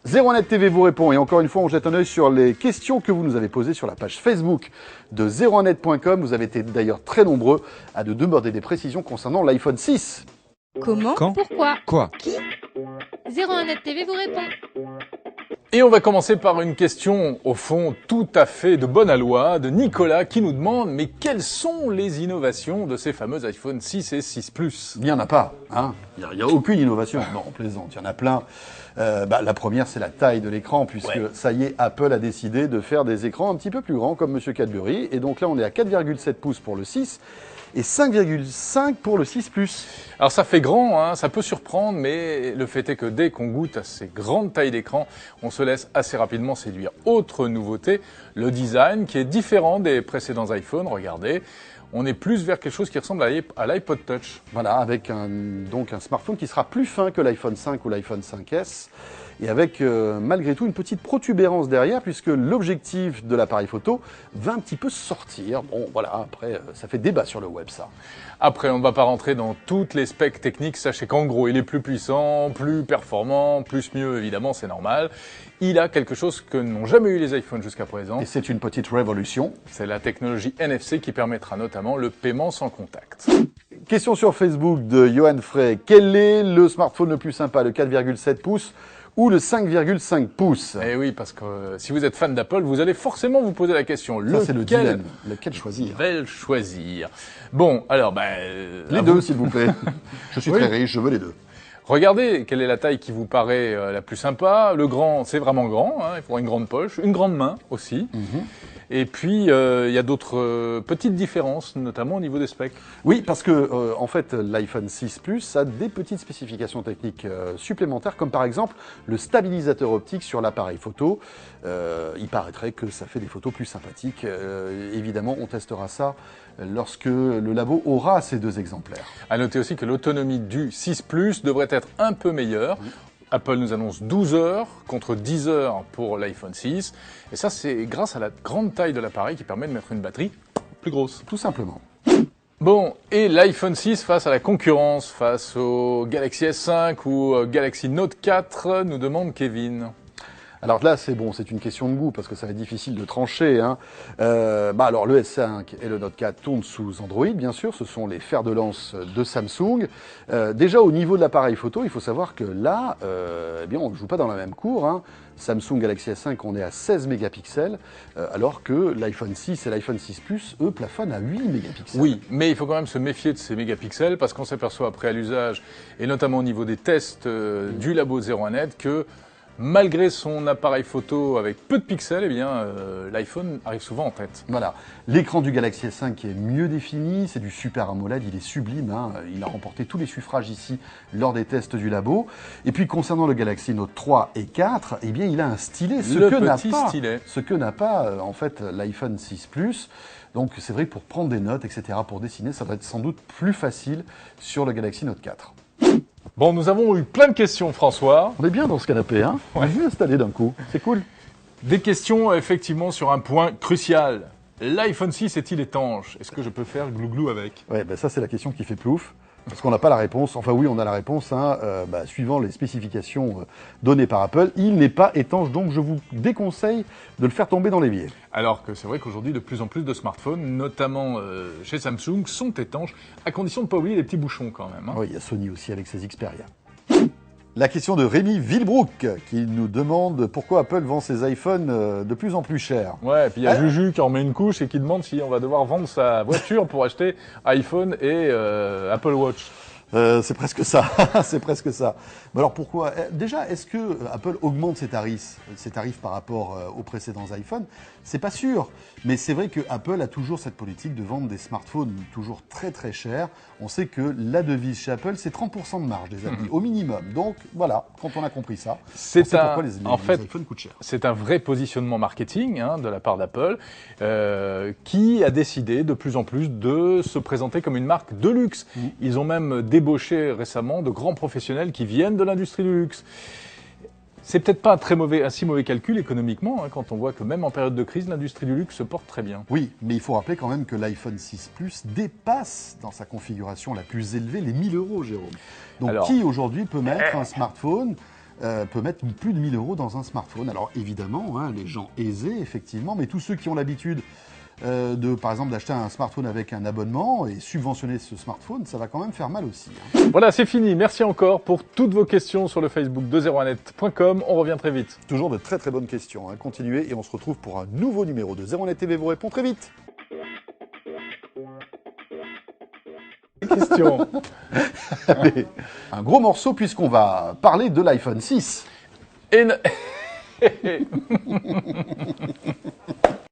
01net TV vous répond et encore une fois on jette un œil sur les questions que vous nous avez posées sur la page Facebook de 01net.com. Vous avez été d'ailleurs très nombreux à nous demander des précisions concernant l'iPhone 6. Comment? Quand? Pourquoi? Quoi? Qui? 01net TV vous répond. Et on va commencer par une question, au fond, tout à fait de bonne aloi, de Nicolas, qui nous demande, mais quelles sont les innovations de ces fameux iPhone 6 et 6 Plus? Il n'y en a pas, hein. Il n'y a aucune innovation. Non, on plaisante, il y en a plein. La première, c'est la taille de l'écran, puisque ça y est, Apple a décidé de faire des écrans un petit peu plus grands, comme Monsieur Cadbury. Et donc là, on est à 4,7 pouces pour le 6 et 5,5 pour le 6 Plus. Alors ça fait grand, hein, ça peut surprendre, mais le fait est que dès qu'on goûte à ces grandes tailles d'écran, on se laisse assez rapidement séduire. Autre nouveauté, le design qui est différent des précédents iPhones, regardez. On est plus vers quelque chose qui ressemble à l'iPod Touch. Voilà, avec donc un smartphone qui sera plus fin que l'iPhone 5 ou l'iPhone 5S, et avec malgré tout une petite protubérance derrière, puisque l'objectif de l'appareil photo va un petit peu sortir. Bon, voilà, après, ça fait débat sur le web, ça. Après, on ne va pas rentrer dans toutes les specs techniques. Sachez qu'en gros, il est plus puissant, plus performant, plus mieux, évidemment, c'est normal. Il a quelque chose que n'ont jamais eu les iPhones jusqu'à présent. Et c'est une petite révolution. C'est la technologie NFC qui permettra notamment le paiement sans contact. Question sur Facebook de Johan Frey. Quel est le smartphone le plus sympa, le 4,7 pouces ou le 5,5 pouces? Eh oui, parce que si vous êtes fan d'Apple, vous allez forcément vous poser la question. Ça, c'est le dilemme. Lequel choisir? Choisir. Bon, alors, les deux, s'il vous plaît. Je suis très riche, je veux les deux. Regardez quelle est la taille qui vous paraît la plus sympa. Le grand, c'est vraiment grand, hein, il faudra une grande poche, une grande main aussi. Et puis, il y a d'autres petites différences, notamment au niveau des specs. Oui, parce que en fait, l'iPhone 6 Plus a des petites spécifications techniques supplémentaires, comme par exemple le stabilisateur optique sur l'appareil photo. Il paraîtrait que ça fait des photos plus sympathiques. Évidemment, on testera ça lorsque le labo aura ces deux exemplaires. À noter aussi que l'autonomie du 6 Plus devrait être un peu meilleure. Apple nous annonce 12 heures contre 10 heures pour l'iPhone 6. Et ça, c'est grâce à la grande taille de l'appareil qui permet de mettre une batterie plus grosse. Tout simplement. Bon, et l'iPhone 6 face à la concurrence, face au Galaxy S5 ou au Galaxy Note 4, nous demande Kevin. Alors là, c'est bon, c'est une question de goût parce que ça va être difficile de trancher, hein. Alors le S5 et le Note 4 tournent sous Android, bien sûr. Ce sont les fers de lance de Samsung. Déjà au niveau de l'appareil photo, il faut savoir que là, eh bien, on ne joue pas dans la même cour, hein. Samsung Galaxy S5, on est à 16 mégapixels, alors que l'iPhone 6 et l'iPhone 6 Plus, eux, plafonnent à 8 mégapixels. Oui, mais il faut quand même se méfier de ces mégapixels parce qu'on s'aperçoit après à l'usage, et notamment au niveau des tests du labo 01net, que malgré son appareil photo avec peu de pixels, eh bien, l'iPhone arrive souvent en tête. Voilà. L'écran du Galaxy S5 est mieux défini, c'est du Super AMOLED, il est sublime, hein. Il a remporté tous les suffrages ici lors des tests du labo. Et puis concernant le Galaxy Note 3 et 4, eh bien, il a un stylet, ce que n'a pas en fait l'iPhone 6 Plus. Donc c'est vrai que pour prendre des notes, etc., pour dessiner, ça va être sans doute plus facile sur le Galaxy Note 4. Bon, nous avons eu plein de questions, François. On est bien dans ce canapé, hein. On est bien installé d'un coup, c'est cool. Des questions, effectivement, sur un point crucial. L'iPhone 6 est-il étanche? Est-ce que je peux faire glou-glou avec? Ouais, ça c'est la question qui fait plouf. Parce qu'on n'a pas la réponse. Enfin oui, on a la réponse, hein. Suivant les spécifications données par Apple, il n'est pas étanche, donc je vous déconseille de le faire tomber dans l'évier. Alors que c'est vrai qu'aujourd'hui, de plus en plus de smartphones, notamment chez Samsung, sont étanches, à condition de ne pas oublier les petits bouchons quand même, hein. Oui, il y a Sony aussi avec ses Xperia. La question de Rémi Villebrook qui nous demande pourquoi Apple vend ses iPhones de plus en plus chers. Ouais, et puis il y a Juju qui en met une couche et qui demande si on va devoir vendre sa voiture pour acheter iPhone et Apple Watch. C'est presque ça, c'est presque ça. Mais alors pourquoi? Déjà, est-ce que Apple augmente ses tarifs par rapport aux précédents iPhones? C'est pas sûr, mais c'est vrai que Apple a toujours cette politique de vendre des smartphones toujours très très chers. On sait que la devise chez Apple, c'est 30% de marge des applis, au minimum. Donc voilà, quand on a compris ça, on sait pourquoi les iPhones coûtent cher. C'est un vrai positionnement marketing, hein, de la part d'Apple, qui a décidé de plus en plus de se présenter comme une marque de luxe. Ils ont même débauché récemment de grands professionnels qui viennent de l'industrie du luxe. C'est peut-être pas un si mauvais calcul économiquement, hein, quand on voit que même en période de crise, l'industrie du luxe se porte très bien. Oui, mais il faut rappeler quand même que l'iPhone 6 Plus dépasse dans sa configuration la plus élevée les 1000 €, Jérôme. Donc Alors, qui aujourd'hui peut mettre un smartphone, peut mettre plus de 1000 € dans un smartphone? Alors évidemment, hein, les gens aisés, effectivement, mais tous ceux qui ont l'habitude par exemple, d'acheter un smartphone avec un abonnement et subventionner ce smartphone, ça va quand même faire mal aussi. Hein. Voilà, c'est fini. Merci encore pour toutes vos questions sur le Facebook de 01net.com. On revient très vite. Toujours de très très bonnes questions. Hein. Continuez et on se retrouve pour un nouveau numéro de 01net TV vous répond très vite. Question. Allez, un gros morceau puisqu'on va parler de l'iPhone 6. Et